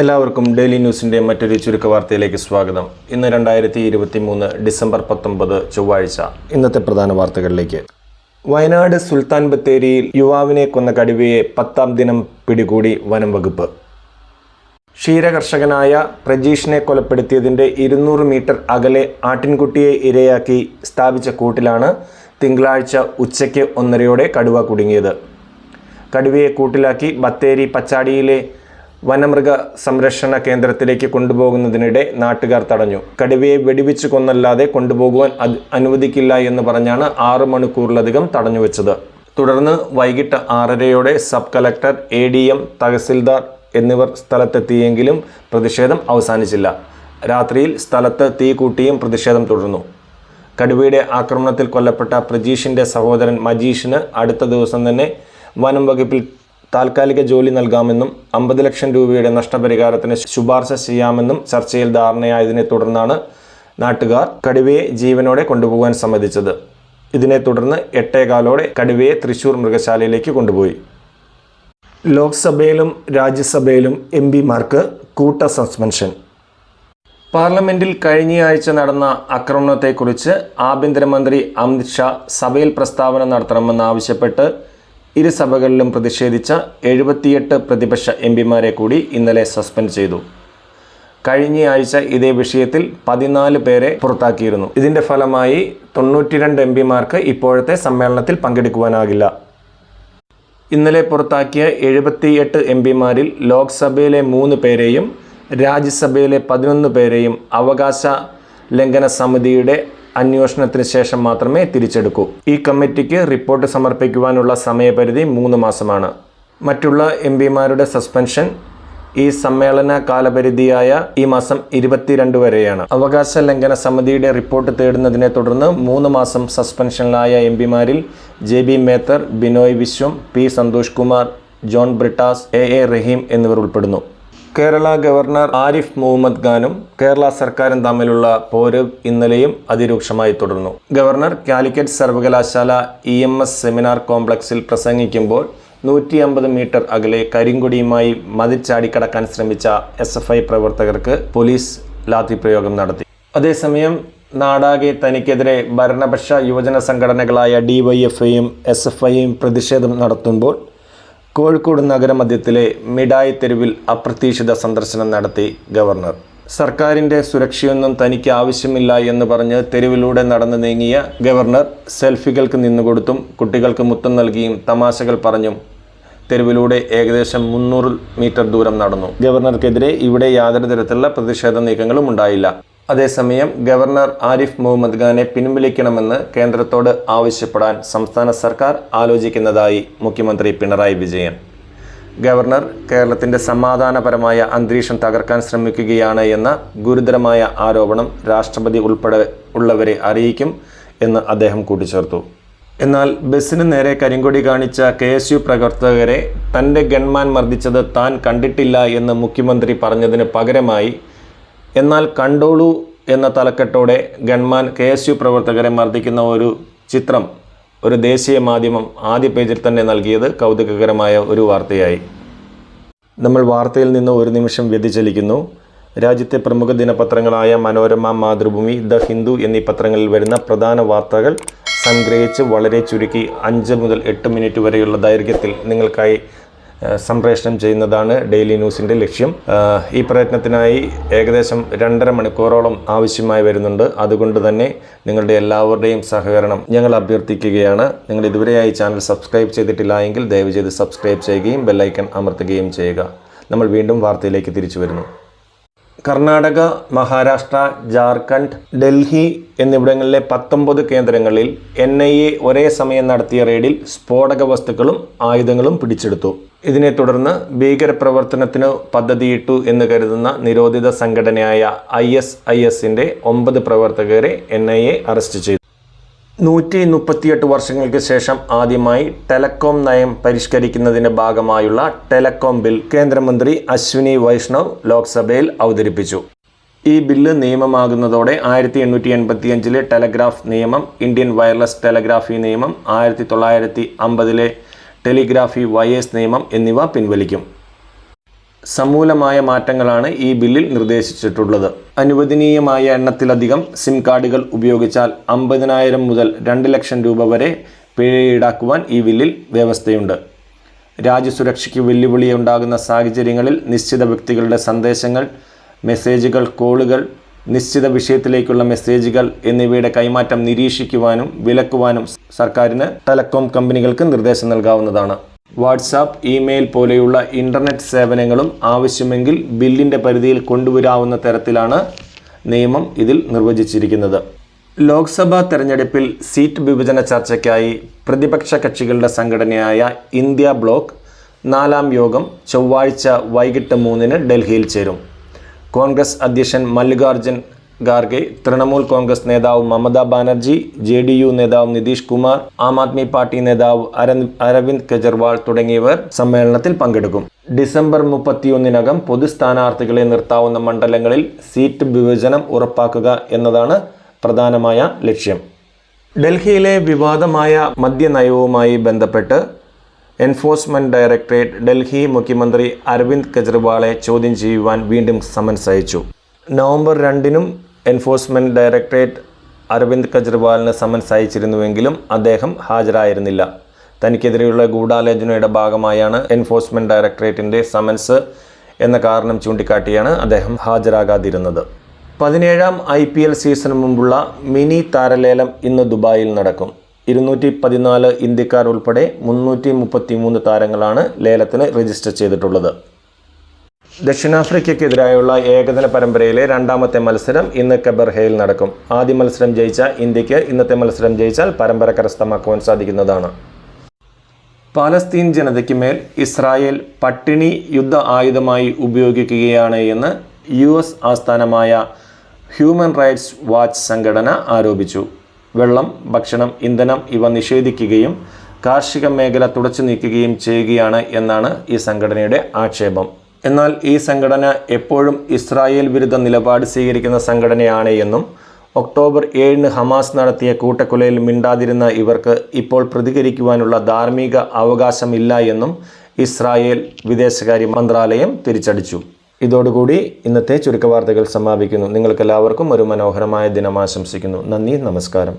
എല്ലാവർക്കും ഡെയിലി ന്യൂസിൻ്റെ മറ്റൊരു ചുരുക്ക വാർത്തയിലേക്ക് സ്വാഗതം. ഇന്ന് 2023 ഡിസംബർ 19 ചൊവ്വാഴ്ച. ഇന്നത്തെ പ്രധാന വാർത്തകളിലേക്ക്. വയനാട് സുൽത്താൻ ബത്തേരിയിൽ യുവാവിനെ കൊന്ന കടുവയെ 10ാം ദിനം പിടികൂടി വനം വകുപ്പ്. ക്ഷീരകർഷകനായ പ്രജീഷിനെ കൊലപ്പെടുത്തിയതിൻ്റെ 200 മീറ്റർ അകലെ ആട്ടിൻകുട്ടിയെ ഇരയാക്കി സ്ഥാപിച്ച കൂട്ടിലാണ് തിങ്കളാഴ്ച ഉച്ചയ്ക്ക് 1:30 കടുവ കുടുങ്ങിയത്. കടുവയെ കൂട്ടിലാക്കി ബത്തേരി പച്ചാടിയിലെ വനമൃഗ സംരക്ഷണ കേന്ദ്രത്തിലേക്ക് കൊണ്ടുപോകുന്നതിനിടെ നാട്ടുകാർ തടഞ്ഞു. കടുവയെ വെടിവെച്ച് കൊന്നല്ലാതെ കൊണ്ടുപോകുവാൻ അനുവദിക്കില്ല എന്ന് പറഞ്ഞാണ് 6 മണിക്കൂറിലധികം തടഞ്ഞുവെച്ചത്. തുടർന്ന് വൈകിട്ട് 6:30 സബ് കളക്ടർ, ADM, തഹസിൽദാർ എന്നിവർ സ്ഥലത്തെത്തിയെങ്കിലും പ്രതിഷേധം അവസാനിച്ചില്ല. രാത്രിയിൽ സ്ഥലത്ത് തീ കൂട്ടിയും പ്രതിഷേധം തുടർന്നു. കടുവയുടെ ആക്രമണത്തിൽ കൊല്ലപ്പെട്ട പ്രജീഷിൻ്റെ സഹോദരൻ മജീഷിന് അടുത്ത ദിവസം തന്നെ വനം വകുപ്പിൽ താൽക്കാലിക ജോലി നൽകാമെന്നും 50 ലക്ഷം രൂപയുടെ നഷ്ടപരിഹാരത്തിന് ശുപാർശ ചെയ്യാമെന്നും ചർച്ചയിൽ ധാരണയായതിനെ തുടർന്നാണ് നാട്ടുകാർ കടുവയെ ജീവനോടെ കൊണ്ടുപോകാൻ സമ്മതിച്ചത്. ഇതിനെ തുടർന്ന് 8:15 കടുവയെ തൃശൂർ മൃഗശാലയിലേക്ക് കൊണ്ടുപോയി. ലോക്സഭയിലും രാജ്യസഭയിലും MP-മാർക്ക് കൂട്ട സസ്പെൻഷൻ. പാർലമെന്റിൽ കഴിഞ്ഞയാഴ്ച നടന്ന ആക്രമണത്തെക്കുറിച്ച് ആഭ്യന്തരമന്ത്രി അമിത് ഷാ സഭയിൽ പ്രസ്താവന നടത്തണമെന്നാവശ്യപ്പെട്ട് ഇരു സഭകളിലും പ്രതിഷേധിച്ച 78 പ്രതിപക്ഷ MP-മാരെ കൂടി ഇന്നലെ സസ്പെൻഡ് ചെയ്തു. കഴിഞ്ഞയാഴ്ച ഇതേ വിഷയത്തിൽ 14 പേരെ പുറത്താക്കിയിരുന്നു. ഇതിൻ്റെ ഫലമായി 92 MP-മാർക്ക് ഇപ്പോഴത്തെ സമ്മേളനത്തിൽ പങ്കെടുക്കുവാനാകില്ല. ഇന്നലെ പുറത്താക്കിയ 78 MP-മാരിൽ ലോക്സഭയിലെ 3 പേരെയും രാജ്യസഭയിലെ 11 പേരെയും അവകാശ ലംഘന സമിതിയുടെ അന്വേഷണത്തിന് ശേഷം മാത്രമേ തിരിച്ചെടുക്കൂ. ഈ കമ്മിറ്റിക്ക് റിപ്പോർട്ട് സമർപ്പിക്കുവാനുള്ള സമയപരിധി 3 മാസമാണ്. മറ്റുള്ള MP-മാരുടെ സസ്പെൻഷൻ ഈ സമ്മേളന കാലപരിധിയായ ഈ മാസം 22 വരെയാണ്. അവകാശ ലംഘന സമിതിയുടെ റിപ്പോർട്ട് തേടുന്നതിനെ തുടർന്ന് 3 മാസം സസ്പെൻഷനിലായ MP-മാരിൽ JB Mather, Binoy Viswam, P Santhosh Kumar, John Brittas, AA Rahim എന്നിവർ ഉൾപ്പെടുന്നു. കേരള ഗവർണർ ആരിഫ് മുഹമ്മദ് ഖാനും കേരള സർക്കാരും തമ്മിലുള്ള പോര് ഇന്നലെയും അതിരൂക്ഷമായി തുടർന്നു. ഗവർണർ കാലിക്കറ്റ് സർവകലാശാല EMS സെമിനാർ കോംപ്ലക്സിൽ പ്രസംഗിക്കുമ്പോൾ 150 മീറ്റർ അകലെ കരിങ്കൊടിയുമായി മതിൽ ചാടിക്കടക്കാൻ ശ്രമിച്ച SFI പ്രവർത്തകർക്ക് പോലീസ് ലാത്തിപ്രയോഗം നടത്തി. അതേസമയം നാടാകെ തനിക്കെതിരെ ഭരണപക്ഷ യുവജന സംഘടനകളായ DYFIയും SFIയും പ്രതിഷേധം നടത്തുമ്പോൾ കോഴിക്കോട് നഗരമധ്യത്തിലെ മിഠായി തെരുവിൽ അപ്രതീക്ഷിത സന്ദർശനം നടത്തി ഗവർണർ. സർക്കാരിൻ്റെ സുരക്ഷയൊന്നും തനിക്ക് ആവശ്യമില്ല എന്ന് പറഞ്ഞ് തെരുവിലൂടെ നടന്നു നീങ്ങിയ ഗവർണർ സെൽഫികൾക്ക് നിന്നുകൊടുത്തും കുട്ടികൾക്ക് മുത്തം നൽകിയും തമാശകൾ പറഞ്ഞും തെരുവിലൂടെ ഏകദേശം 300 മീറ്റർ ദൂരം നടന്നു. ഗവർണർക്കെതിരെ ഇവിടെ യാതൊരു തരത്തിലുള്ള പ്രതിഷേധ നീക്കങ്ങളും ഉണ്ടായില്ല. അതേസമയം ഗവർണർ ആരിഫ് മുഹമ്മദ് ഖാനെ പിൻവലിക്കണമെന്ന് കേന്ദ്രത്തോട് ആവശ്യപ്പെടാൻ സംസ്ഥാന സർക്കാർ ആലോചിക്കുന്നതായി മുഖ്യമന്ത്രി പിണറായി വിജയൻ. ഗവർണർ കേരളത്തിൻ്റെ സമാധാനപരമായ അന്തരീക്ഷം തകർക്കാൻ ശ്രമിക്കുകയാണ് എന്ന ഗുരുതരമായ ആരോപണം രാഷ്ട്രപതി ഉൾപ്പെടെ ഉള്ളവരെ അറിയിക്കും എന്ന് അദ്ദേഹം കൂട്ടിച്ചേർത്തു. എന്നാൽ ബസ്സിന് നേരെ കരിങ്കൊടി കാണിച്ച KSU പ്രവർത്തകരെ തൻ്റെ ഗൺമാൻ മർദ്ദിച്ചത് താൻ കണ്ടിട്ടില്ല എന്ന് മുഖ്യമന്ത്രി പറഞ്ഞതിന് പകരമായി എന്നാൽ കണ്ടോളൂ എന്ന തലക്കെട്ടോടെ ഗൺമാൻ KSU പ്രവർത്തകരെ മർദ്ദിക്കുന്ന ഒരു ചിത്രം ഒരു ദേശീയ മാധ്യമം ആദ്യ പേജിൽ തന്നെ നൽകിയത് കൗതുകകരമായ ഒരു വാർത്തയായി. നമ്മൾ വാർത്തയിൽ നിന്ന് ഒരു നിമിഷം വ്യതിചലിക്കുന്നു. രാജ്യത്തെ പ്രമുഖ ദിനപത്രങ്ങളായ മനോരമ, മാതൃഭൂമി, ദ ഹിന്ദു എന്നീ പത്രങ്ങളിൽ വരുന്ന പ്രധാന വാർത്തകൾ സംഗ്രഹിച്ച് വളരെ ചുരുക്കി 5 മുതൽ 8 മിനിറ്റ് വരെയുള്ള ദൈർഘ്യത്തിൽ നിങ്ങൾക്കായി സംപ്രേഷണം ചെയ്യുന്നതാണ് ഡെയിലി ന്യൂസിൻ്റെ ലക്ഷ്യം. ഈ പ്രയത്നത്തിനായി ഏകദേശം 2.5 മണിക്കൂറോളം ആവശ്യമായി വരുന്നുണ്ട്. അതുകൊണ്ട് തന്നെ നിങ്ങളുടെ എല്ലാവരുടെയും സഹകരണം ഞങ്ങൾ അഭ്യർത്ഥിക്കുകയാണ്. നിങ്ങൾ ഇതുവരെയായി ചാനൽ സബ്സ്ക്രൈബ് ചെയ്തിട്ടില്ല എങ്കിൽ ദയവ് ചെയ്ത് സബ്സ്ക്രൈബ് ചെയ്യുകയും ബെല്ലൈക്കൺ അമർത്തുകയും ചെയ്യുക. നമ്മൾ വീണ്ടും വാർത്തയിലേക്ക് തിരിച്ചു വരുന്നു. കർണാടക, മഹാരാഷ്ട്ര, ജാർഖണ്ഡ്, ഡൽഹി എന്നിവിടങ്ങളിലെ 19 കേന്ദ്രങ്ങളിൽ NIA ഒരേ സമയം നടത്തിയ റെയ്ഡിൽ സ്ഫോടക വസ്തുക്കളും ആയുധങ്ങളും പിടിച്ചെടുത്തു. ഇതിനെ തുടർന്ന് ഭീകരപ്രവർത്തനത്തിനു പദ്ധതിയിട്ടു എന്ന് കരുതുന്ന നിരോധിത സംഘടനയായ ISISന്റെ 9 പ്രവർത്തകരെ NIA അറസ്റ്റ് ചെയ്തു. 138 വർഷങ്ങൾക്ക് ശേഷം ആദ്യമായി ടെലകോം നയം പരിഷ്കരിക്കുന്നതിൻ്റെ ഭാഗമായുള്ള ടെലകോം ബിൽ കേന്ദ്രമന്ത്രി അശ്വിനി വൈഷ്ണവ് ലോക്സഭയിൽ അവതരിപ്പിച്ചു. ഈ ബില്ല് നിയമമാകുന്നതോടെ 1885 ടെലഗ്രാഫ് നിയമം, ഇന്ത്യൻ വയർലെസ് ടെലഗ്രാഫി നിയമം, 1950 ടെലിഗ്രാഫി വയേഴ്സ് നിയമം എന്നിവ പിൻവലിക്കും. സമൂലമായ മാറ്റങ്ങളാണ് ഈ ബില്ലിൽ നിർദ്ദേശിച്ചിട്ടുള്ളത്. അനുവദനീയമായ എണ്ണത്തിലധികം സിം കാർഡുകൾ ഉപയോഗിച്ചാൽ 50,000 മുതൽ 2 ലക്ഷം രൂപ വരെ പിഴ ഈടാക്കുവാൻ ഈ ബില്ലിൽ വ്യവസ്ഥയുണ്ട്. രാജ്യസുരക്ഷയ്ക്ക് വെല്ലുവിളിയുണ്ടാകുന്ന സാഹചര്യങ്ങളിൽ നിശ്ചിത വ്യക്തികളുടെ സന്ദേശങ്ങൾ, മെസ്സേജുകൾ, കോളുകൾ, നിശ്ചിത വിഷയത്തിലേക്കുള്ള മെസ്സേജുകൾ എന്നിവയുടെ കൈമാറ്റം നിരീക്ഷിക്കുവാനും വിലക്കുവാനും സർക്കാരിന് ടെലികോം കമ്പനികൾക്ക് നിർദ്ദേശം നൽകാവുന്നതാണ്. വാട്സാപ്പ്, ഇമെയിൽ പോലെയുള്ള ഇൻ്റർനെറ്റ് സേവനങ്ങളും ആവശ്യമെങ്കിൽ ബില്ലിൻ്റെ പരിധിയിൽ കൊണ്ടുവരാവുന്ന തരത്തിലാണ് നിയമം ഇതിൽ നിർവചിച്ചിരിക്കുന്നത്. ലോക്സഭാ തെരഞ്ഞെടുപ്പിൽ സീറ്റ് വിഭജന ചർച്ചയ്ക്കായി പ്രതിപക്ഷ കക്ഷികളുടെ സംഘടനയായ ഇന്ത്യ ബ്ലോക്ക് 4ാം യോഗം ചൊവ്വാഴ്ച വൈകിട്ട് 3-ന് ഡൽഹിയിൽ ചേരും. കോൺഗ്രസ് അധ്യക്ഷൻ മല്ലികാർജുൻ ഖാർഗെ, തൃണമൂൽ കോൺഗ്രസ് നേതാവ് മമതാ ബാനർജി, JDU നേതാവ് നിതീഷ് കുമാർ, ആം ആദ്മി പാർട്ടി നേതാവ് അരവിന്ദ് കെജ്രിവാൾ തുടങ്ങിയവർ സമ്മേളനത്തിൽ പങ്കെടുക്കും. ഡിസംബർ 31-നകം പൊതു സ്ഥാനാർത്ഥികളെ നിർത്താവുന്ന മണ്ഡലങ്ങളിൽ സീറ്റ് വിഭജനം ഉറപ്പാക്കുക എന്നതാണ് പ്രധാനമായ ലക്ഷ്യം. ഡൽഹിയിലെ വിവാദമായ മദ്യനയവുമായി ബന്ധപ്പെട്ട് എൻഫോഴ്സ്മെന്റ് ഡയറക്ടറേറ്റ് ഡൽഹി മുഖ്യമന്ത്രി അരവിന്ദ് കെജ്രിവാളെ ചോദ്യം ചെയ്യുവാൻ വീണ്ടും സമൻസ് അയച്ചു. നവംബർ 2-നും എൻഫോഴ്സ്മെന്റ് ഡയറക്ടറേറ്റ് അരവിന്ദ് കെജ്രിവാളിന് സമൻസ് അയച്ചിരുന്നുവെങ്കിലും അദ്ദേഹം ഹാജരായിരുന്നില്ല. തനിക്കെതിരെയുള്ള ഗൂഢാലോചനയുടെ ഭാഗമായാണ് എൻഫോഴ്സ്മെന്റ് ഡയറക്ടറേറ്റിൻ്റെ സമൻസ് എന്ന കാരണം ചൂണ്ടിക്കാട്ടിയാണ് അദ്ദേഹം ഹാജരാകാതിരുന്നത്. 17ാം IPL സീസണിന് മുമ്പുള്ള മിനി താരലേലം ഇന്ന് ദുബായിൽ നടക്കും. 214 ഇന്ത്യക്കാർ ഉൾപ്പെടെ 333 താരങ്ങളാണ് ലേലത്തിന് രജിസ്റ്റർ ചെയ്തിട്ടുള്ളത്. ദക്ഷിണാഫ്രിക്കയ്ക്കെതിരായുള്ള ഏകദിന പരമ്പരയിലെ 2ാമത്തെ മത്സരം ഇന്ന് കെബർഹയിൽ നടക്കും. ആദ്യ മത്സരം ജയിച്ച ഇന്ത്യക്ക് ഇന്നത്തെ മത്സരം ജയിച്ചാൽ പരമ്പര കരസ്ഥമാക്കുവാൻ സാധിക്കുന്നതാണ്. പാലസ്തീൻ ജനതയ്ക്ക് മേൽ ഇസ്രായേൽ പട്ടിണി യുദ്ധ ആയുധമായി ഉപയോഗിക്കുകയാണ് എന്ന് US ആസ്ഥാനമായ ഹ്യൂമൻ റൈറ്റ്സ് വാച്ച് സംഘടന ആരോപിച്ചു. വെള്ളം, ഭക്ഷണം, ഇന്ധനം ഇവ നിഷേധിക്കുകയും കാർഷിക മേഖല തുടച്ചു നീക്കുകയും ചെയ്യുകയാണ് എന്നാണ് ഈ സംഘടനയുടെ ആക്ഷേപം. എന്നാൽ ഈ സംഘടന എപ്പോഴും ഇസ്രായേൽ വിരുദ്ധ നിലപാട് സ്വീകരിക്കുന്ന സംഘടനയാണ് എന്നും ഒക്ടോബർ 7-ന് ഹമാസ് നടത്തിയ കൂട്ടക്കൊലയിൽ മിണ്ടാതിരുന്ന ഇവർക്ക് ഇപ്പോൾ പ്രതികരിക്കുവാനുള്ള ധാർമ്മിക അവകാശമില്ല എന്നും ഇസ്രായേൽ വിദേശകാര്യ മന്ത്രാലയം തിരിച്ചടിച്ചു. ഇതോടുകൂടി ഇന്നത്തെ ചുരുക്കവാർത്തകൾ സമാപിക്കുന്നു. നിങ്ങൾക്കെല്ലാവർക്കും ഒരു മനോഹരമായ ദിനം ആശംസിക്കുന്നു. നന്ദി, നമസ്കാരം.